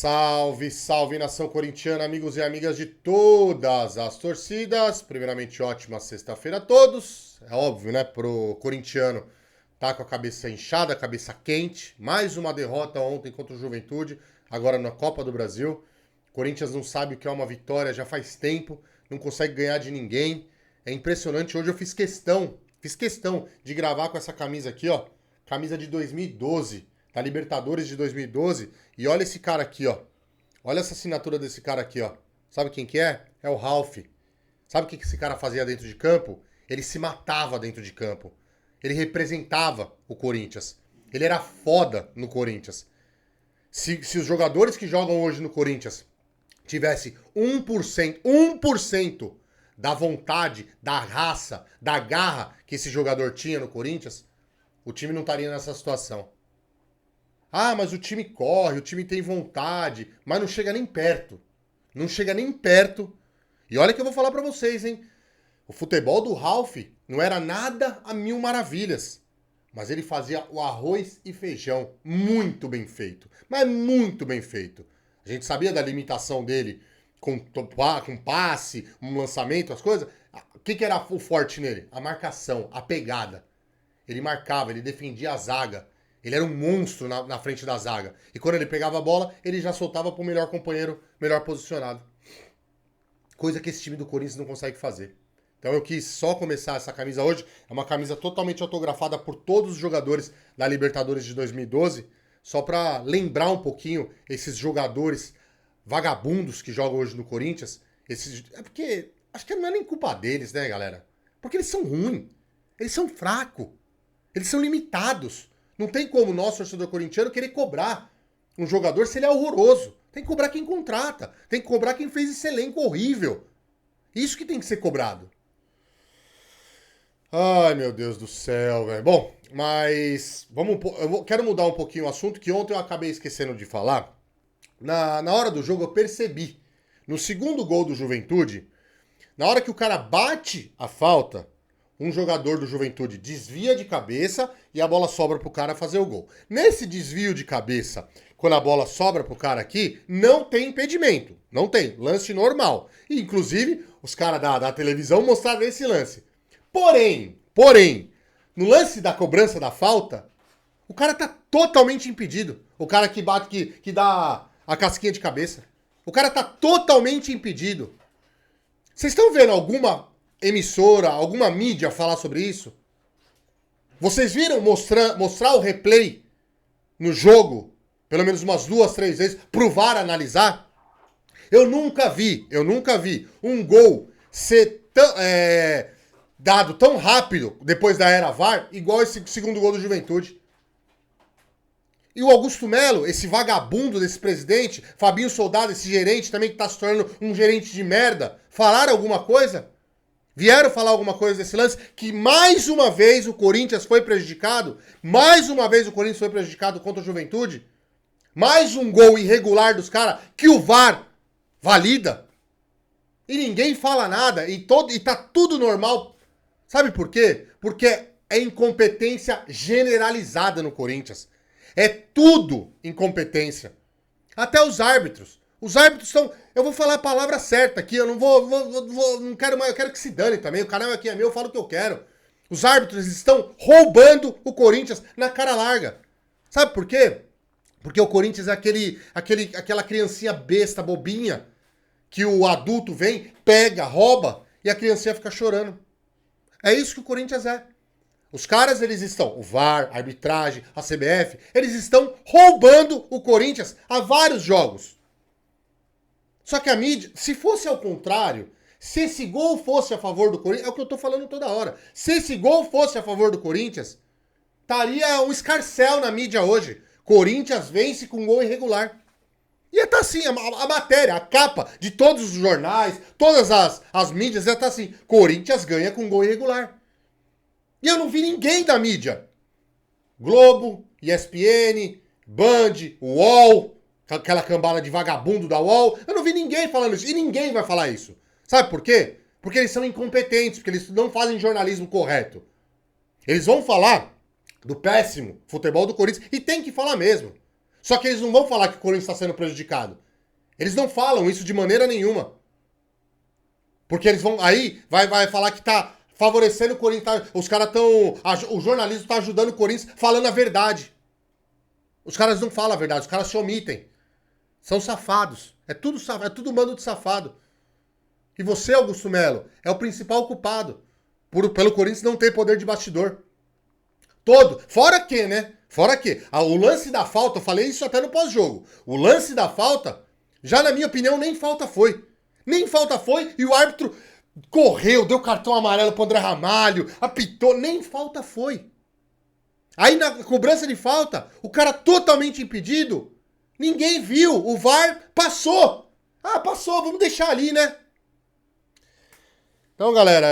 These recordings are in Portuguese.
Salve, salve nação corintiana, amigos e amigas de todas as torcidas. Primeiramente, ótima sexta-feira a todos. É óbvio, né, pro corintiano tá com a cabeça inchada, a cabeça quente. Mais uma derrota ontem contra o Juventude, agora na Copa do Brasil. Corinthians não sabe o que é uma vitória já faz tempo, não consegue ganhar de ninguém. É impressionante, hoje eu fiz questão de gravar com essa camisa aqui, ó. Camisa de 2012, da Libertadores de 2012. E olha esse cara aqui, ó. Olha essa assinatura desse cara aqui, ó. Sabe quem que é? É o Ralf. Sabe o que esse cara fazia dentro de campo? Ele se matava dentro de campo. Ele representava o Corinthians. Ele era foda no Corinthians. Se os jogadores que jogam hoje no Corinthians tivesse 1% da vontade, da raça, da garra que esse jogador tinha no Corinthians, o time não estaria nessa situação. Ah, mas o time corre, o time tem vontade, mas não chega nem perto. Não chega nem perto. E olha que eu vou falar pra vocês, hein? O futebol do Ralf não era nada a mil maravilhas. Mas ele fazia o arroz e feijão muito bem feito. Mas muito bem feito. A gente sabia da limitação dele com passe, um lançamento, as coisas. O que era o forte nele? A marcação, a pegada. Ele marcava, ele defendia a zaga. Ele era um monstro na frente da zaga. E quando ele pegava a bola, ele já soltava para o melhor companheiro, melhor posicionado. Coisa que esse time do Corinthians não consegue fazer. Então eu quis só começar essa camisa hoje. É uma camisa totalmente autografada por todos os jogadores da Libertadores de 2012. Só para lembrar um pouquinho esses jogadores vagabundos que jogam hoje no Corinthians. É porque acho que não é nem culpa deles, né, galera? Porque eles são ruins. Eles são fracos. Eles são limitados. Não tem como nós, torcedor corintiano, querer cobrar um jogador se ele é horroroso. Tem que cobrar quem contrata. Tem que cobrar quem fez esse elenco horrível. Isso que tem que ser cobrado. Ai, meu Deus do céu, velho. Bom, mas quero mudar um pouquinho o assunto, que ontem eu acabei esquecendo de falar. Na hora do jogo eu percebi, no segundo gol do Juventude, na hora que o cara bate a falta, um jogador do Juventude desvia de cabeça e a bola sobra pro cara fazer o gol. Nesse desvio de cabeça, quando a bola sobra pro cara aqui, não tem impedimento. Não tem. Lance normal. E, inclusive, os caras da televisão mostraram esse lance. Porém, no lance da cobrança da falta, o cara tá totalmente impedido. O cara que bate, que dá a casquinha de cabeça. O cara tá totalmente impedido. Vocês estão vendo alguma emissora, alguma mídia falar sobre isso? Vocês viram mostrar o replay no jogo, pelo menos umas 2, 3 vezes, pro VAR analisar? Eu nunca vi um gol ser dado tão rápido depois da era VAR, igual esse segundo gol do Juventude. E o Augusto Melo, esse vagabundo desse presidente, Fabinho Soldado, esse gerente também que tá se tornando um gerente de merda, falaram alguma coisa? Vieram falar alguma coisa desse lance? Que mais uma vez o Corinthians foi prejudicado? Mais uma vez o Corinthians foi prejudicado contra a Juventude? Mais um gol irregular dos caras que o VAR valida? E ninguém fala nada e tá tudo normal. Sabe por quê? Porque é incompetência generalizada no Corinthians. É tudo incompetência. Até os árbitros. Os árbitros são... Eu vou falar a palavra certa aqui, eu não quero mais, eu quero que se dane também. O canal aqui é meu, eu falo o que eu quero. Os árbitros estão roubando o Corinthians na cara larga. Sabe por quê? Porque o Corinthians é aquela criancinha besta, bobinha, que o adulto vem, pega, rouba, e a criancinha fica chorando. É isso que o Corinthians é. Os caras, eles estão, o VAR, a arbitragem, a CBF, eles estão roubando o Corinthians há vários jogos. Só que a mídia, se fosse ao contrário, se esse gol fosse a favor do Corinthians, é o que eu tô falando toda hora, se esse gol fosse a favor do Corinthians, estaria um escarcéu na mídia hoje. Corinthians vence com um gol irregular. Ia estar assim, a matéria, a capa de todos os jornais, todas as mídias, ia estar assim, Corinthians ganha com um gol irregular. E eu não vi ninguém da mídia. Globo, ESPN, Band, UOL, aquela cambada de vagabundo da UOL. Eu não vi ninguém falando isso. E ninguém vai falar isso. Sabe por quê? Porque eles são incompetentes, porque eles não fazem jornalismo correto. Eles vão falar do péssimo futebol do Corinthians. E tem que falar mesmo. Só que eles não vão falar que o Corinthians está sendo prejudicado. Eles não falam isso de maneira nenhuma. Porque eles vão... Aí vai falar que tá favorecendo o Corinthians. Os caras estão... O jornalismo tá ajudando o Corinthians falando a verdade. Os caras não falam a verdade, os caras se omitem. São safados. É tudo bando de safado. E você, Augusto Melo, é o principal culpado pelo Corinthians não ter poder de bastidor. Todo. Fora que, né? Fora que. O lance da falta, eu falei isso até no pós-jogo. O lance da falta, já na minha opinião, nem falta foi. Nem falta foi e o árbitro correu, deu cartão amarelo pro André Ramalho, apitou, nem falta foi. Aí na cobrança de falta, o cara totalmente impedido, ninguém viu, o VAR passou. Ah, passou, vamos deixar ali, né? Então, galera,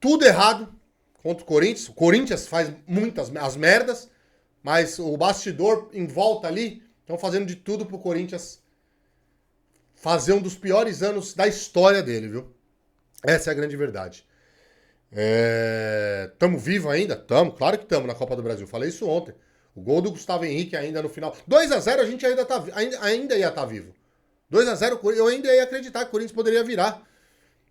tudo errado contra o Corinthians. O Corinthians faz muitas as merdas, mas o bastidor em volta ali estão fazendo de tudo pro Corinthians fazer um dos piores anos da história dele, viu? Essa é a grande verdade. Tamo vivo ainda? Tamo, claro que tamo na Copa do Brasil. Falei isso ontem. O gol do Gustavo Henrique ainda no final. 2-0 a gente ainda ia estar vivo. 2-0 eu ainda ia acreditar que o Corinthians poderia virar.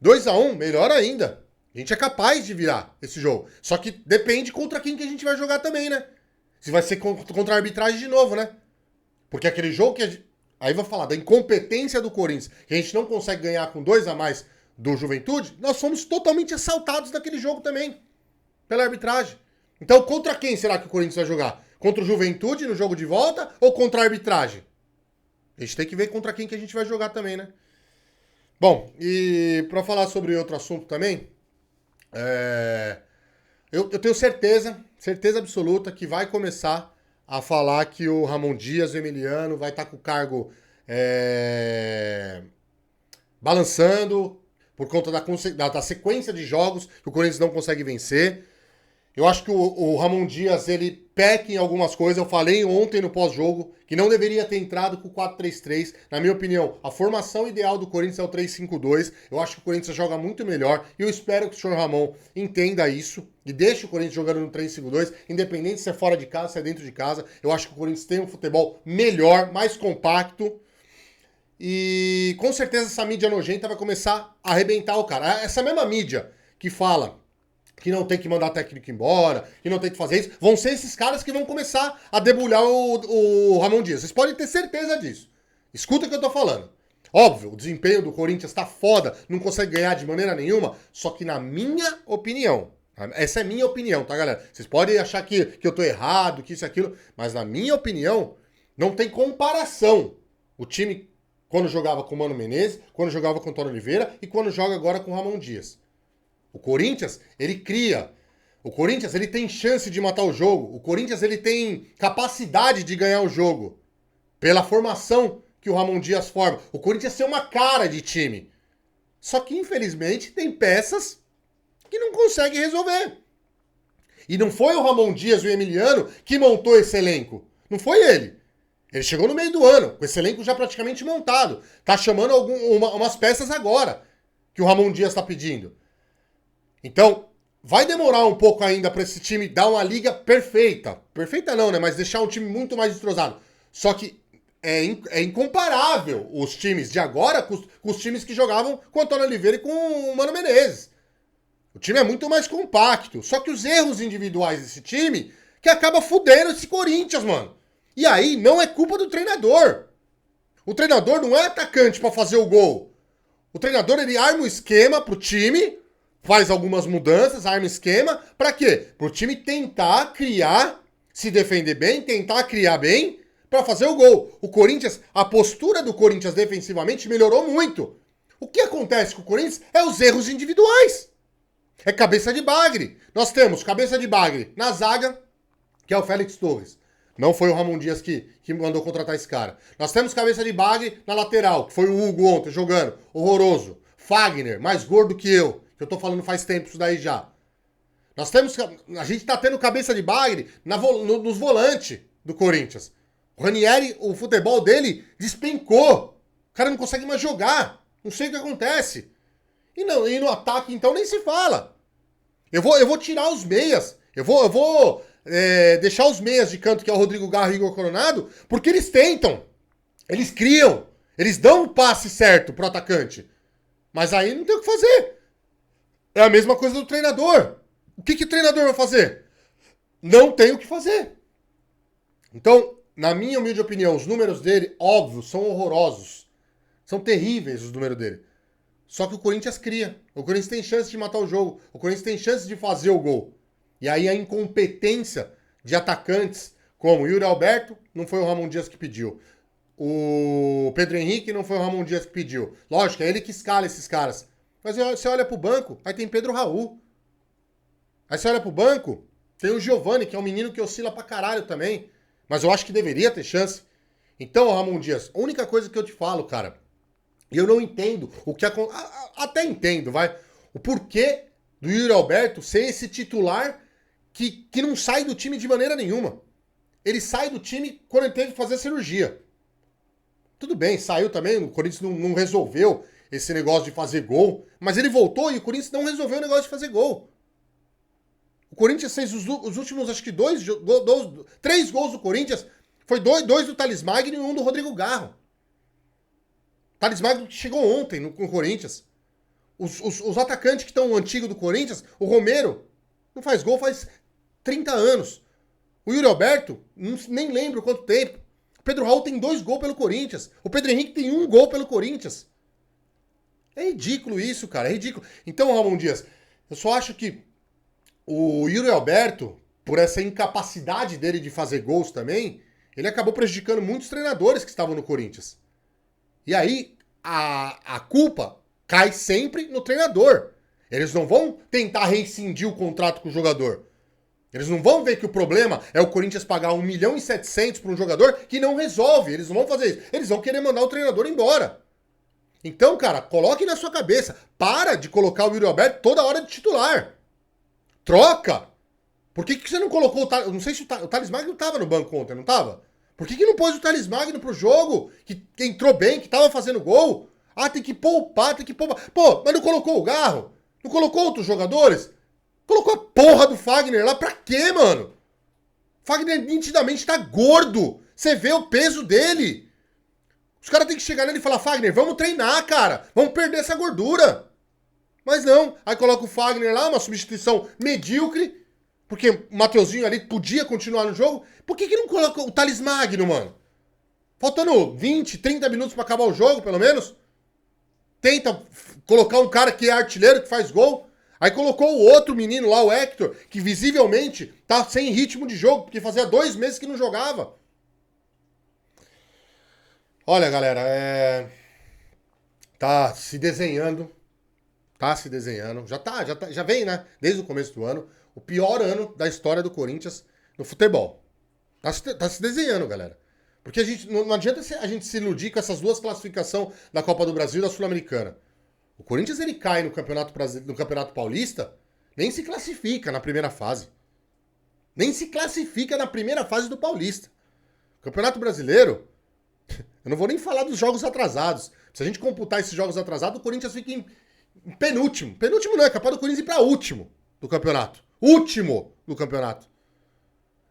2-1, melhor ainda. A gente é capaz de virar esse jogo. Só que depende contra quem que a gente vai jogar também, né? Se vai ser contra a arbitragem de novo, né? Porque aquele jogo que a gente... Aí vou falar da incompetência do Corinthians, que a gente não consegue ganhar com 2 a mais do Juventude, nós fomos totalmente assaltados naquele jogo também, pela arbitragem. Então, contra quem será que o Corinthians vai jogar? Contra o Juventude no jogo de volta ou contra a arbitragem? A gente tem que ver contra quem que a gente vai jogar também, né? Bom, e pra falar sobre outro assunto também, eu tenho certeza absoluta que vai começar a falar que o Ramon Dias, o Emiliano, vai estar com o cargo balançando por conta da sequência de jogos que o Corinthians não consegue vencer. Eu acho que o Ramon Dias, ele peca em algumas coisas. Eu falei ontem no pós-jogo que não deveria ter entrado com o 4-3-3. Na minha opinião, a formação ideal do Corinthians é o 3-5-2. Eu acho que o Corinthians joga muito melhor. E eu espero que o senhor Ramon entenda isso e deixe o Corinthians jogando no 3-5-2, independente se é fora de casa, se é dentro de casa. Eu acho que o Corinthians tem um futebol melhor, mais compacto. E com certeza essa mídia nojenta vai começar a arrebentar o cara. Essa mesma mídia que fala que não tem que mandar técnico embora, que não tem que fazer isso, vão ser esses caras que vão começar a debulhar o Ramon Dias. Vocês podem ter certeza disso. Escuta o que eu tô falando. Óbvio, o desempenho do Corinthians tá foda, não consegue ganhar de maneira nenhuma, só que na minha opinião, essa é minha opinião, tá, galera? Vocês podem achar que eu tô errado, que isso e aquilo, mas na minha opinião, não tem comparação o time quando jogava com o Mano Menezes, quando jogava com o Antônio Oliveira e quando joga agora com o Ramon Dias. O Corinthians, ele cria. O Corinthians, ele tem chance de matar o jogo. O Corinthians, ele tem capacidade de ganhar o jogo. Pela formação que o Ramon Dias forma. O Corinthians tem uma cara de time. Só que, infelizmente, tem peças que não conseguem resolver. E não foi o Ramon Dias e o Emiliano que montou esse elenco. Não foi ele. Ele chegou no meio do ano, com esse elenco já praticamente montado. Tá chamando umas peças agora que o Ramon Dias tá pedindo. Então, vai demorar um pouco ainda para esse time dar uma liga perfeita. Perfeita não, né? Mas deixar um time muito mais entrosado. Só que é incomparável os times de agora com os times que jogavam com o Antônio Oliveira e com o Mano Menezes. O time é muito mais compacto. Só que os erros individuais desse time que acaba fudendo esse Corinthians, mano. E aí não é culpa do treinador. O treinador não é atacante para fazer o gol. O treinador, ele arma o esquema pro time, faz algumas mudanças, arma esquema, pra quê? Pro time tentar criar, se defender bem, tentar criar bem, pra fazer o gol. O Corinthians, a postura do Corinthians defensivamente melhorou muito. O que acontece com o Corinthians é os erros individuais. É cabeça de bagre. Nós temos cabeça de bagre na zaga, que é o Félix Torres. Não foi o Ramon Dias que mandou contratar esse cara. Nós temos cabeça de bagre na lateral, que foi o Hugo ontem jogando. Horroroso. Fagner, mais gordo que eu. Que eu tô falando faz tempo isso daí já. Nós temos... A gente tá tendo cabeça de bagre nos volantes do Corinthians. O Ranieri, o futebol dele despencou. O cara não consegue mais jogar. Não sei o que acontece. E no ataque, então, nem se fala. Eu vou tirar os meias. Eu vou deixar os meias de canto, que é o Rodrigo Garro e o Igor Coronado, porque eles tentam, eles criam, eles dão o passe certo pro atacante. Mas aí não tem o que fazer. É a mesma coisa do treinador. O que o treinador vai fazer? Não tem o que fazer. Então, na minha humilde opinião, os números dele, óbvio, são horrorosos. São terríveis os números dele. Só que o Corinthians cria. O Corinthians tem chance de matar o jogo. O Corinthians tem chance de fazer o gol. E aí a incompetência de atacantes como o Yuri Alberto, não foi o Ramon Dias que pediu. O Pedro Henrique não foi o Ramon Dias que pediu. Lógico, é ele que escala esses caras. Mas você olha pro banco, aí tem Pedro Raul. Aí você olha pro banco, tem o Giovani, que é um menino que oscila pra caralho também. Mas eu acho que deveria ter chance. Então, Ramon Dias, a única coisa que eu te falo, cara, e eu não entendo o que acontece. Até entendo, vai. O porquê do Yuri Alberto ser esse titular que não sai do time de maneira nenhuma. Ele sai do time quando ele teve que fazer cirurgia. Tudo bem, saiu também, o Corinthians não resolveu esse negócio de fazer gol, mas ele voltou e o Corinthians não resolveu o negócio de fazer gol. O Corinthians fez os últimos, acho que 3 gols do Corinthians, foi dois do Thales Magno e um do Rodrigo Garro. Thales Magno chegou ontem no Corinthians. Os atacantes que estão antigos do Corinthians, o Romero não faz gol faz 30 anos. O Yuri Alberto, nem lembro quanto tempo. O Pedro Raul tem 2 gols pelo Corinthians. O Pedro Henrique tem 1 gol pelo Corinthians. É ridículo isso, cara. É ridículo. Então, Ramon Dias, eu só acho que o Yuri Alberto, por essa incapacidade dele de fazer gols também, ele acabou prejudicando muitos treinadores que estavam no Corinthians. E aí, a culpa cai sempre no treinador. Eles não vão tentar rescindir o contrato com o jogador. Eles não vão ver que o problema é o Corinthians pagar 1.700.000 para um jogador que não resolve. Eles não vão fazer isso. Eles vão querer mandar o treinador embora. Então, cara, coloque na sua cabeça. Para de colocar o Yuri Alberto toda hora de titular. Troca. Por que você não colocou o Thales... Não sei se o Thales Magno tava no banco ontem, não tava? Por que não pôs o Thales Magno pro jogo? Que entrou bem, que tava fazendo gol? Ah, tem que poupar, tem que poupar. Pô, mas não colocou o Garro? Não colocou outros jogadores? Colocou a porra do Fagner lá pra quê, mano? Fagner nitidamente tá gordo. Você vê o peso dele. Os caras têm que chegar nele e falar, Fagner, vamos treinar, cara. Vamos perder essa gordura. Mas não. Aí coloca o Fagner lá, uma substituição medíocre. Porque o Mateuzinho ali podia continuar no jogo. Por que não coloca o Thales Magno, mano? Faltando 20, 30 minutos pra acabar o jogo, pelo menos. Tenta colocar um cara que é artilheiro, que faz gol. Aí colocou o outro menino lá, o Hector, que visivelmente tá sem ritmo de jogo, porque fazia 2 meses que não jogava. Olha, galera, tá se desenhando. Tá se desenhando. Já vem, né? Desde o começo do ano. O pior ano da história do Corinthians no futebol. Tá se desenhando, galera. Porque não adianta a gente se iludir com essas 2 classificações da Copa do Brasil e da Sul-Americana. O Corinthians, ele cai no Campeonato Paulista, nem se classifica na primeira fase. Nem se classifica na primeira fase do Paulista. O Campeonato Brasileiro, eu não vou nem falar dos jogos atrasados. Se a gente computar esses jogos atrasados, o Corinthians fica em penúltimo. Penúltimo não, é capaz do Corinthians ir pra último do campeonato. Último do campeonato.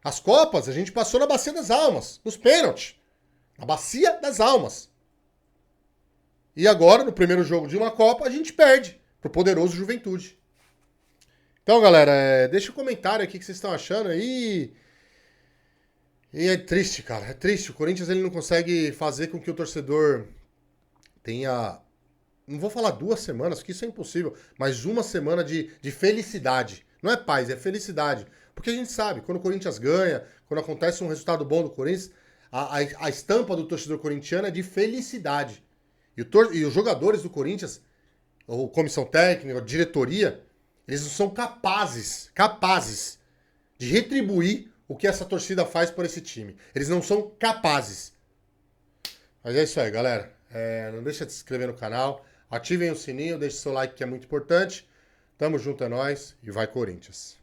As Copas, a gente passou na Bacia das Almas, nos pênaltis. Na Bacia das Almas. E agora, no primeiro jogo de uma Copa, a gente perde pro poderoso Juventude. Então, galera, deixa um comentário aqui o que vocês estão achando aí. E é triste, cara. É triste. O Corinthians ele não consegue fazer com que o torcedor tenha... Não vou falar 2 semanas, porque isso é impossível. Mas 1 semana de felicidade. Não é paz, é felicidade. Porque a gente sabe, quando o Corinthians ganha, quando acontece um resultado bom do Corinthians, a estampa do torcedor corintiano é de felicidade. E os jogadores do Corinthians, ou comissão técnica, a diretoria, eles não são capazes de retribuir o que essa torcida faz por esse time. Eles não são capazes. Mas é isso aí, galera. Não deixa de se inscrever no canal, ativem o sininho, deixe seu like que é muito importante. Tamo junto, é nóis e vai Corinthians.